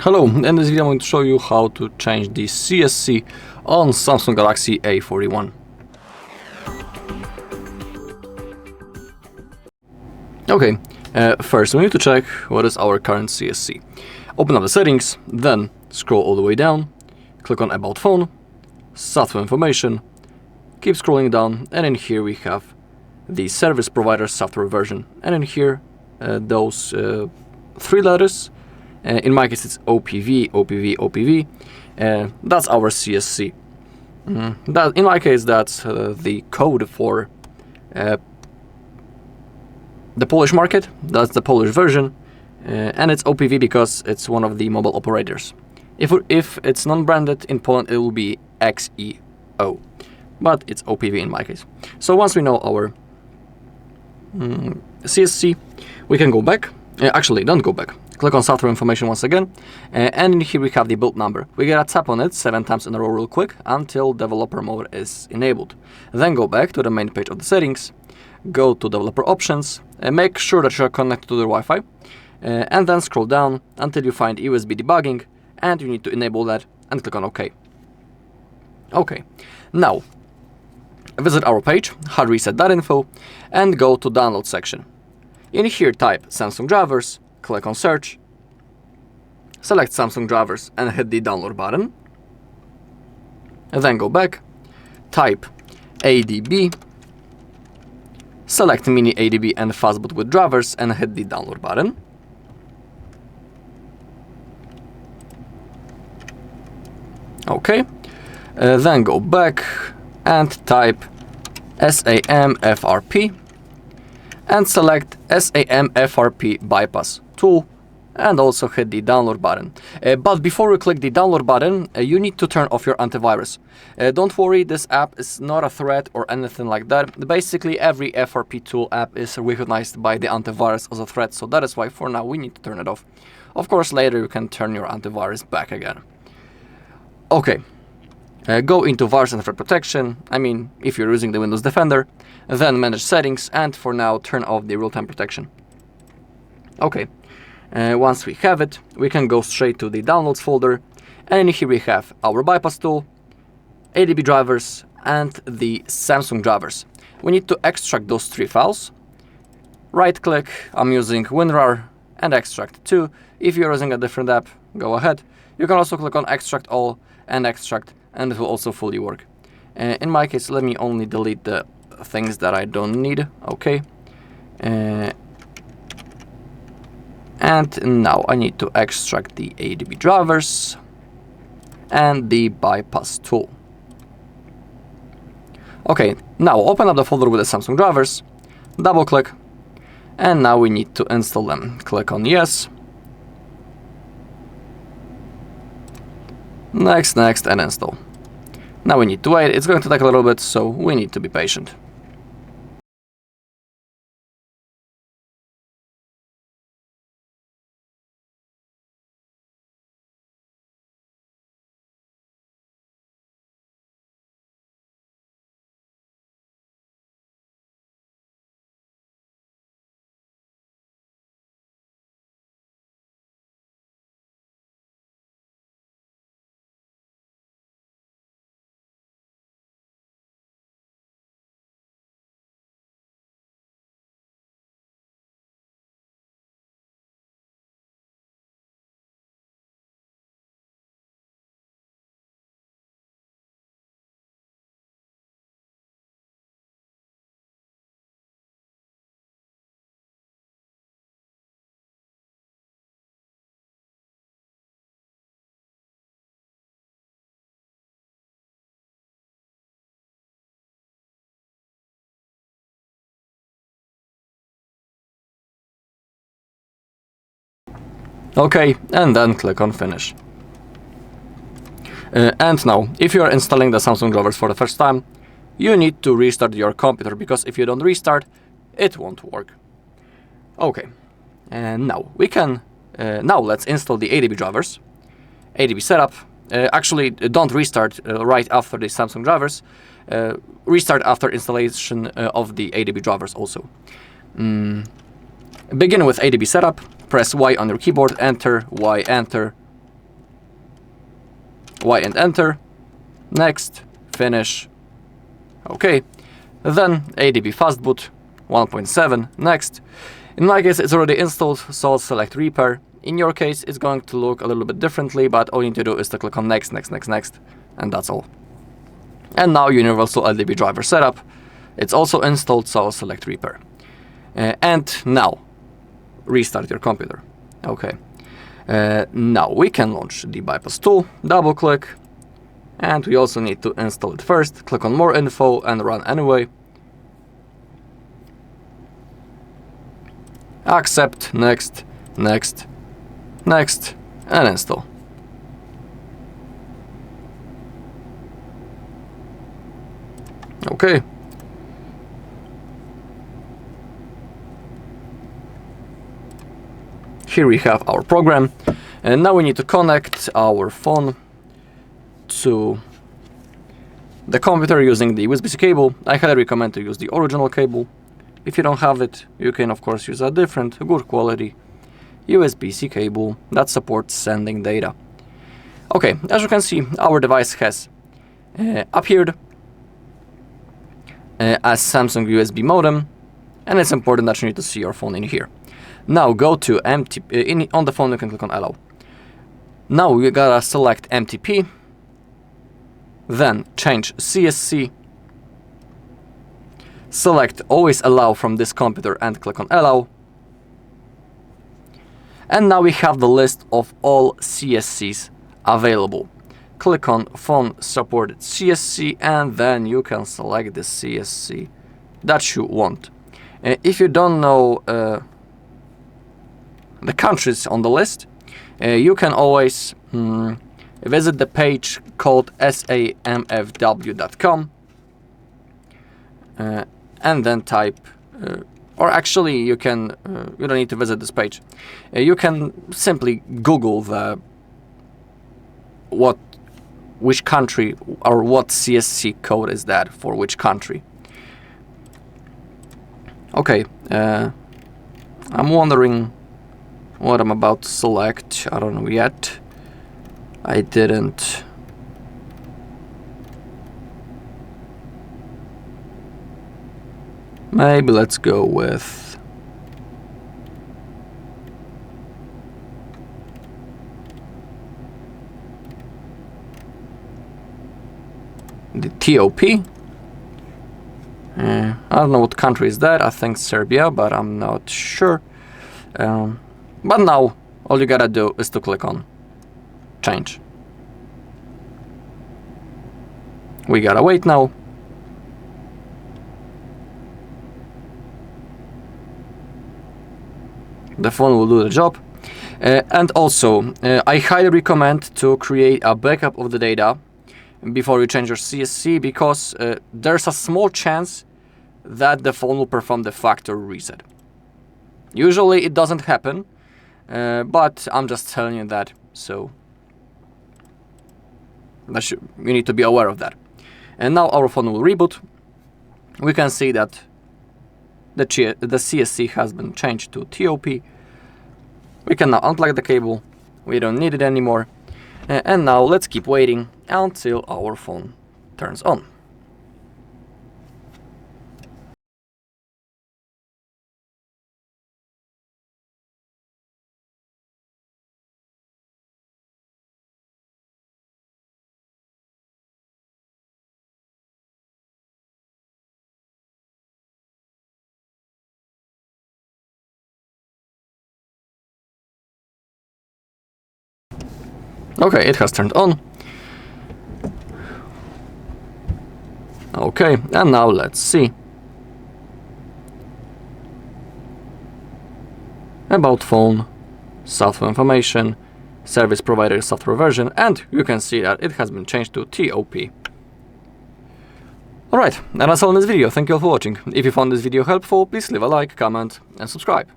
Hello, in this video I'm going to show you how to change the CSC on Samsung Galaxy A41. Okay, first we need to check what is our current CSC. Open up the settings, then scroll all the way down, click on About Phone, Software Information, keep scrolling down, and in here we have the service provider software version, and in here those three letters. In my case, it's OPV, OPV, OPV. That's our CSC. That, in my case, that's the code for the Polish market. That's the Polish version, and it's OPV because it's one of the mobile operators. If it's non-branded in Poland, it will be XEO, but it's OPV in my case. So once we know our CSC, we can go back. Actually, don't go back. Click on software information once again, and in here we have the build number. We gotta tap on it 7 times in a row real quick until developer mode is enabled. Then go back to the main page of the settings, go to developer options, make sure that you're connected to the Wi-Fi, and then scroll down until you find USB debugging, and you need to enable that and click on OK. Okay, now visit our page, HardReset.info, and go to download section. In here type Samsung drivers, click on search, select Samsung drivers and hit the download button, and then go back, type ADB, select mini ADB and fastboot with drivers and hit the download button. Okay, then go back and type SAM FRP and select SAM FRP bypass tool and also hit the download button. But before you click the download button, you need to turn off your antivirus. Don't worry, this app is not a threat or anything like that. Basically, every FRP tool app is recognized by the antivirus as a threat, so that is why for now we need to turn it off. Of course, later you can turn your antivirus back again. Okay. Go into virus and threat protection, if you're using the Windows Defender, then manage settings, and for now turn off the real-time protection. Okay, once we have it, we can go straight to the downloads folder, and in here we have our bypass tool, ADB drivers, and the Samsung drivers. We need to extract those 3 files. Right click, I'm using WinRAR, and extract to. If you're using a different app, go ahead. You can also click on extract all and extract, and it will also fully work. In my case, let me only delete the things that I don't need. Okay. And now I need to extract the ADB drivers and the bypass tool. Okay, now open up the folder with the Samsung drivers, double click, and now we need to install them. Click on yes. Next, and install. Now we need to wait. It's going to take a little bit, so we need to be patient. Okay, and then click on finish. And now, if you are installing the Samsung drivers for the first time, you need to restart your computer, because if you don't restart, it won't work. Okay, and now we can, now let's install the ADB drivers. ADB setup. Actually, don't restart right after the Samsung drivers. Restart after installation of the ADB drivers also. Begin with ADB setup. Press Y on your keyboard, enter, Y, enter, Y and enter, next, finish, okay. Then ADB fastboot 1.7, next. In my case it's already installed, so I'll select repair. In your case it's going to look a little bit differently, but all you need to do is to click on next, and that's all. And now universal ADB driver setup, it's also installed, so I'll select repair. And now restart your computer. Okay. Now we can launch the bypass tool, double click, and we also need to install it first. Click on more info and run anyway. Accept, next, and install. Okay. Here we have our program, and now we need to connect our phone to the computer using the USB-C cable. I highly recommend to use the original cable. If you don't have it, you can of course use a different, good quality USB-C cable that supports sending data. Okay, as you can see, our device has appeared as Samsung USB modem, and it's important that you need to see your phone in here. Now go to MTP, on the phone you can click on allow. Now we gotta select MTP, then change CSC, select always allow from this computer and click on allow. And now we have the list of all CSCs available. Click on phone supported CSC and then you can select the CSC that you want. If you don't know the countries on the list, you can always visit the page called samfw.com and then type, or actually you can, you don't need to visit this page. You can simply Google which country or what CSC code is that for which country. Okay, I'm wondering what I'm about to select. I don't know yet. I didn't. Maybe let's go with the TOP. I don't know what country is that. I think Serbia, but I'm not sure. But now all you gotta do is to click on change. We gotta wait now. The phone will do the job. And also, I highly recommend to create a backup of the data before you change your CSC, because there's a small chance that the phone will perform the factory reset. Usually it doesn't happen, but I'm just telling you that, so you need to be aware of that. And now our phone will reboot. We can see that the CSC has been changed to TOP. We can now unplug the cable. We don't need it anymore. And now let's keep waiting until our phone turns on. Okay, it has turned on. Okay, and now let's see. About phone, software information, service provider software version, and you can see that it has been changed to TOP. Alright, and that's all in this video. Thank you all for watching. If you found this video helpful, please leave a like, comment, and subscribe.